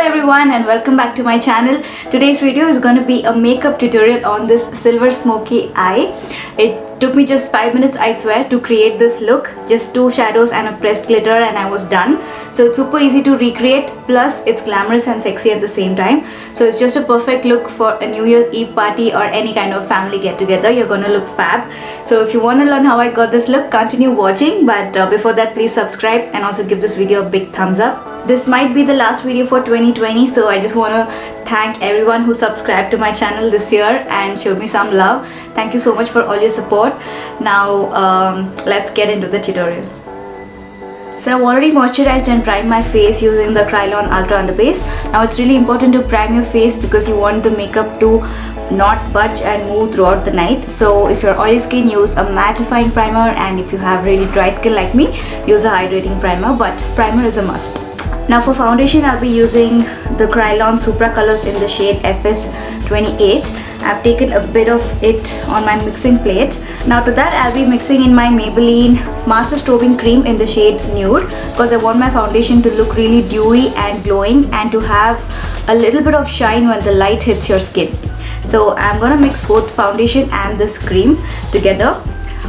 everyone and welcome back to my channel. Today's video is going to be a makeup tutorial on this silver smoky eye. It took me just 5 minutes, I swear, to create this look. Just 2 shadows and a pressed glitter and I was done. So it's super easy to recreate, plus it's glamorous and sexy at the same time. So it's just a perfect look for a New Year's Eve party or any kind of family get together. You're gonna look fab. So if you want to learn how I got this look, continue watching, but before that, please subscribe and also give this video a big thumbs up. This might be the last video for 2020, so I just want to thank everyone who subscribed to my channel this year and showed me some love. Thank you so much for all your support. Now let's get into the tutorial. So I've already moisturized and primed my face using the Kryolan Ultra Underbase. Now it's really important to prime your face because you want the makeup to not budge and move throughout the night. So if you're oily skin, use a mattifying primer, and if you have really dry skin like me, use a hydrating primer, but primer is a must. Now for foundation, I'll be using the Kryolan Supra colors in the shade FS28. I've taken a bit of it on my mixing plate. Now to that, I'll be mixing in my Maybelline Master strobing cream in the shade Nude, because I want my foundation to look really dewy and glowing and to have a little bit of shine when the light hits your skin. So I'm gonna mix both foundation and this cream together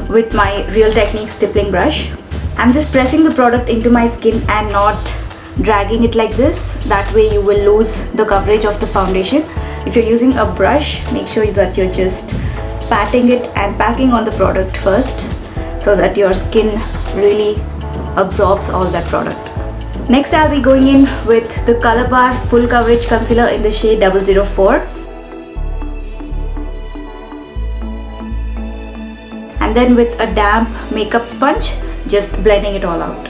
with my Real Techniques stippling brush. I'm just pressing the product into my skin and not dragging it like this. That way you will lose the coverage of the foundation. If you're using a brush, make sure that you're just patting it and packing on the product first so that your skin really absorbs all that product. Next, I'll be going in with the Colorbar full coverage concealer in the shade 004, and then with a damp makeup sponge, just blending it all out.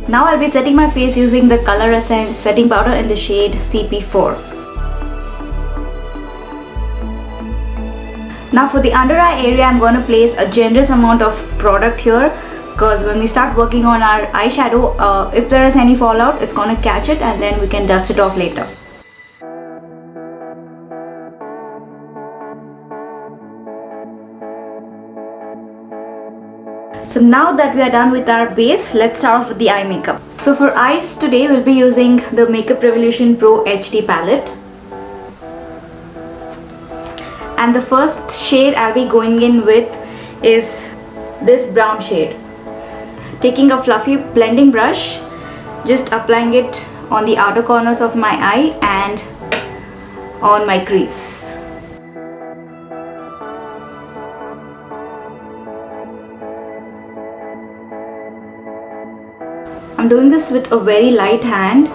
Now I'll be setting my face using the Color Essence setting powder in the shade CP4. Now for the under eye area, I'm going to place a generous amount of product here, because when we start working on our eyeshadow, if there is any fallout, it's going to catch it and then we can dust it off later. So now that we are done with our base, let's start off with the eye makeup. So for eyes today, we'll be using the Makeup Revolution Pro HD palette. And the first shade I'll be going in with is this brown shade. Taking a fluffy blending brush, just applying it on the outer corners of my eye and on my crease. I'm doing this with a very light hand.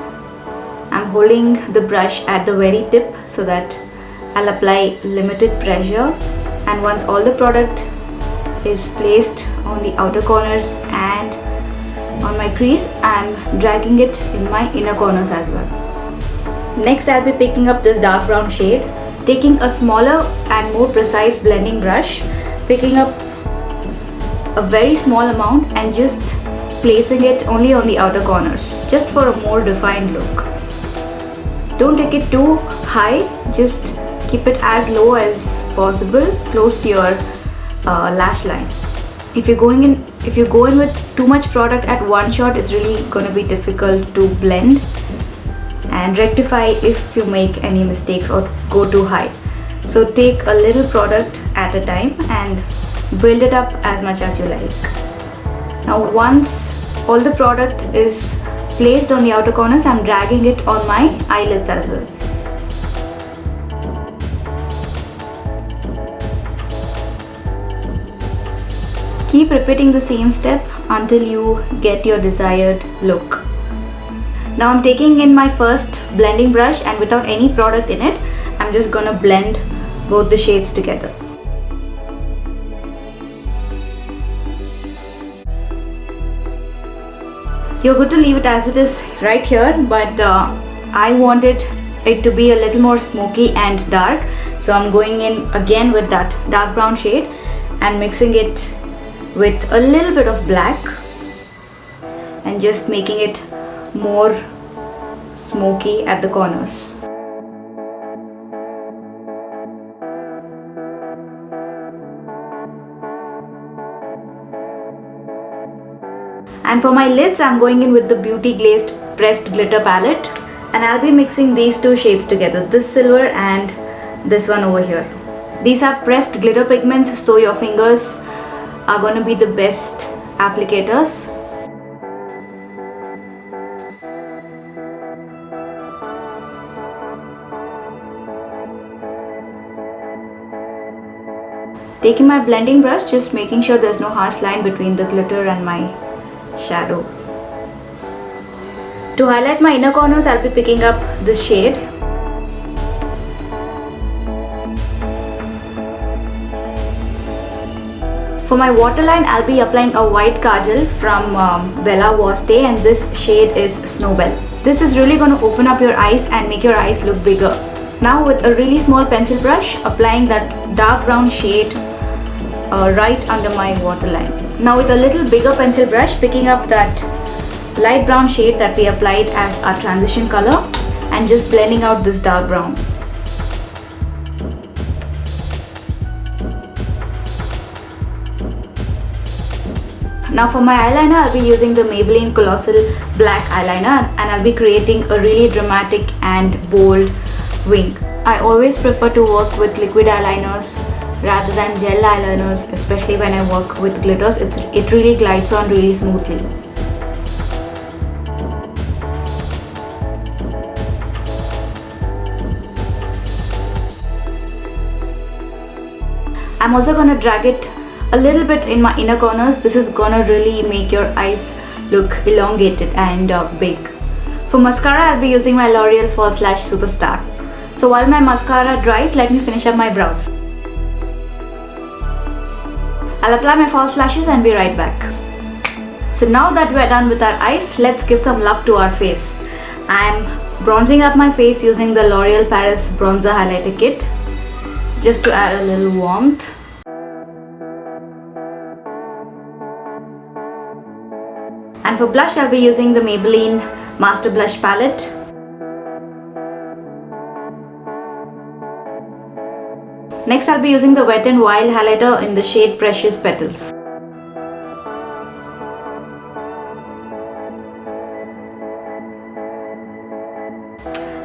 I'm holding the brush at the very tip so that I'll apply limited pressure, and once all the product is placed on the outer corners and on my crease, I'm dragging it in my inner corners as well. Next, I'll be picking up this dark brown shade, taking a smaller and more precise blending brush, picking up a very small amount and just placing it only on the outer corners, just for a more defined look. Don't take it too high, just keep it as low as possible, close to your lash line. If you go in with too much product at one shot, it's really going to be difficult to blend and rectify if you make any mistakes or go too high. So take a little product at a time and build it up as much as you like. Now once all the product is placed on the outer corners, I'm dragging it on my eyelids as well. Keep repeating the same step until you get your desired look. Now I'm taking in my first blending brush, and without any product in it, I'm just gonna blend both the shades together. You're good to leave it as it is right here, but I wanted it to be a little more smoky and dark, so I'm going in again with that dark brown shade and mixing it with a little bit of black and just making it more smoky at the corners. And for my lids, I'm going in with the Beauty Glazed Pressed Glitter palette. And I'll be mixing these two shades together, this silver and this one over here. These are pressed glitter pigments, so your fingers are going to be the best applicators. Taking my blending brush, just making sure there's no harsh line between the glitter and my shadow. To highlight my inner corners, I'll be picking up this shade. For my waterline, I'll be applying a white kajal from Bella Wash Day, and this shade is Snowbell. This is really going to open up your eyes and make your eyes look bigger. Now with a really small pencil brush, applying that dark brown shade right under my waterline. Now with a little bigger pencil brush, picking up that light brown shade that we applied as our transition color and just blending out this dark brown. Now for my eyeliner, I'll be using the Maybelline Colossal Black Eyeliner, and I'll be creating a really dramatic and bold wing. I always prefer to work with liquid eyeliners rather than gel eyeliners, especially when I work with glitters. It really glides on really smoothly. I'm also going to drag it a little bit in my inner corners. This is going to really make your eyes look elongated and big. For mascara, I'll be using my L'Oreal Falselash Superstar. So while my mascara dries, let me finish up my brows. I'll apply my false lashes and be right back. So now that we're done with our eyes, let's give some love to our face. I'm bronzing up my face using the L'Oreal Paris Bronzer Highlighter Kit, just to add a little warmth. And for blush, I'll be using the Maybelline Master Blush Palette. Next, I'll be using the Wet n Wild highlighter in the shade Precious Petals.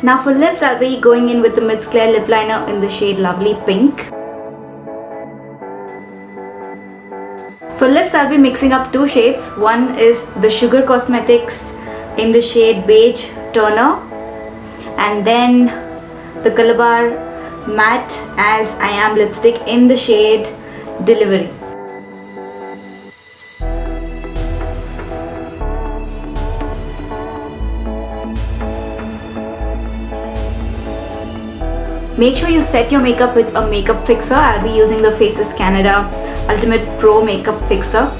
Now for lips, I'll be going in with the Miss Claire lip liner in the shade Lovely Pink. For lips, I'll be mixing up two shades. One is the Sugar Cosmetics in the shade Beige Turner, and then the Colorbar Matte As I Am lipstick in the shade Delivery. Make sure you set your makeup with a makeup fixer. I'll be using the Faces Canada Ultimate Pro Makeup Fixer.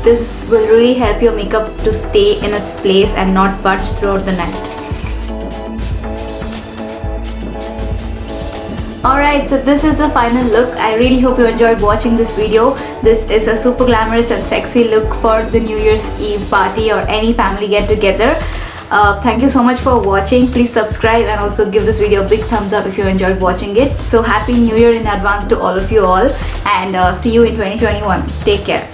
This will really help your makeup to stay in its place and not budge throughout the night. Alright, so this is the final look. I really hope you enjoyed watching this video. This is a super glamorous and sexy look for the New Year's Eve party or any family get together. Thank you so much for watching. Please subscribe and also give this video a big thumbs up if you enjoyed watching it. So happy New Year in advance to all of you all, and see you in 2021. Take care.